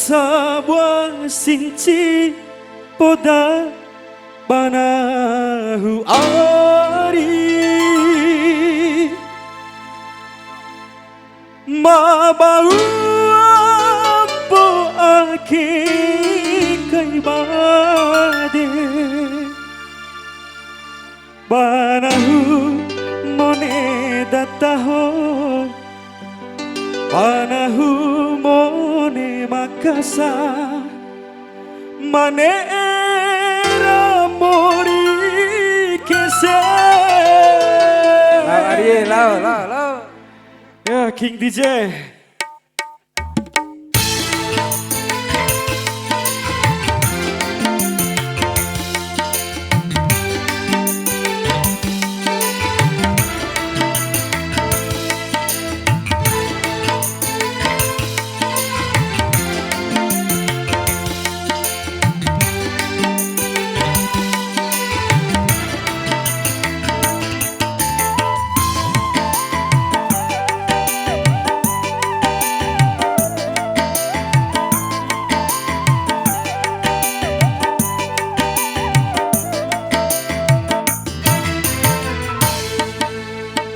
Sabwa sinci poda banahu ari mabau po aki kay bade banahu mone dataho banahu mone makasa manera mori kese. Ariel, lao. Ya, King DJ.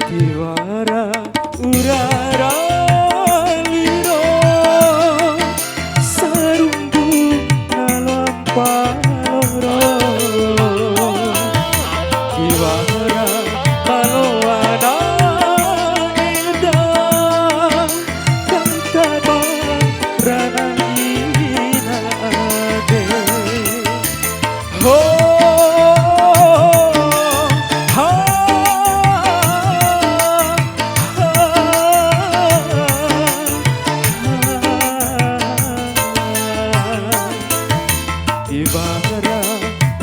Tiwara urara liro sarumbu nalampaloro Tiwara paloana eda kantaba ranangina ade Tiwara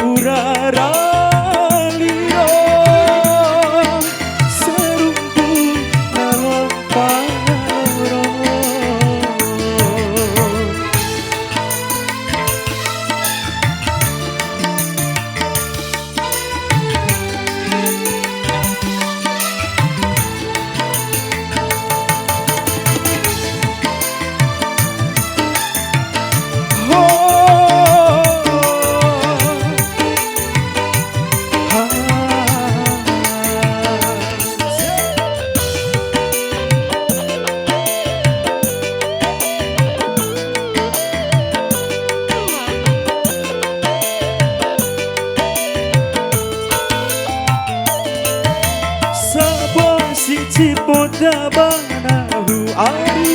urara liro serumbu nalampaloro Siji poda banahu ari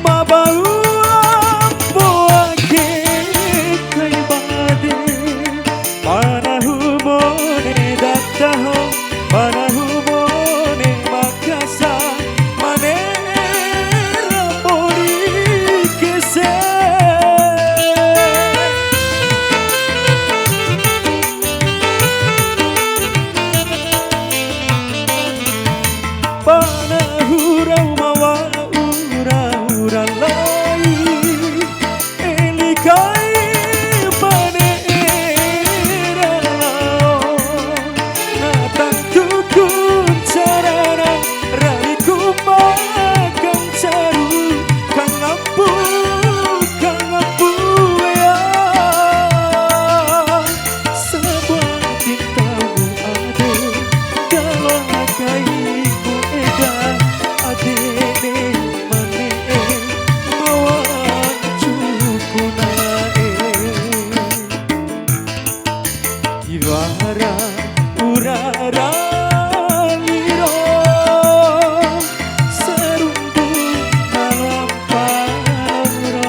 mabau ampo ake kai bade banahu mone dataho banahu mone makasa manera mori kese Panahura mawa ura lai elikai panera natang tukun carana raiku makan caru kang ampu ya sebuah cintamu ade kalau akai adene mane mawan cukunae Tiwara urara liro serumbu nalampaloro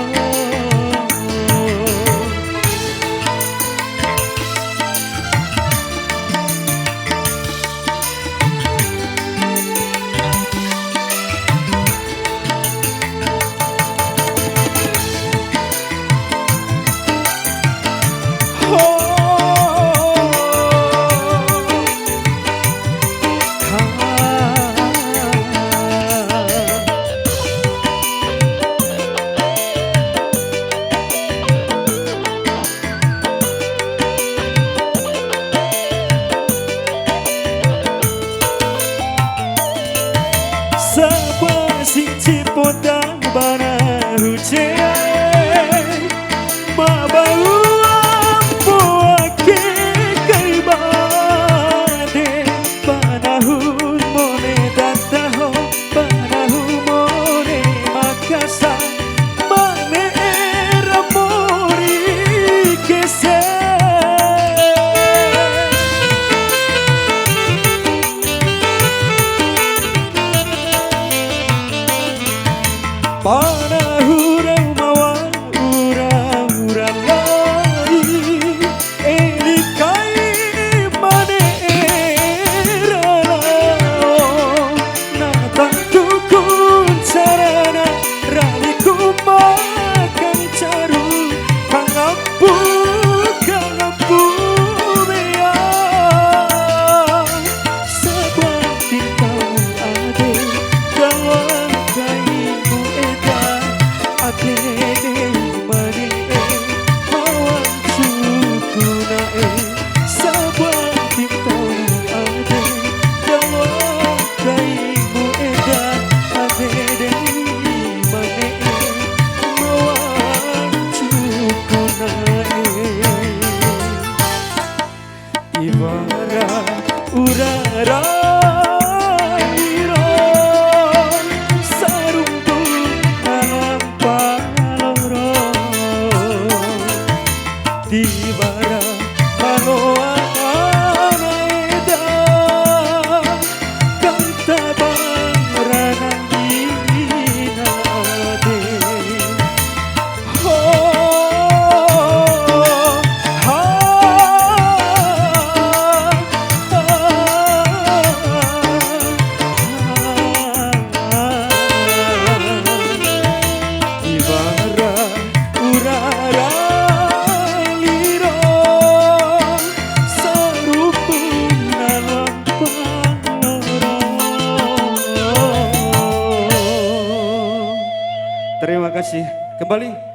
Sabwa siji podang bana hujan kasih. Kembali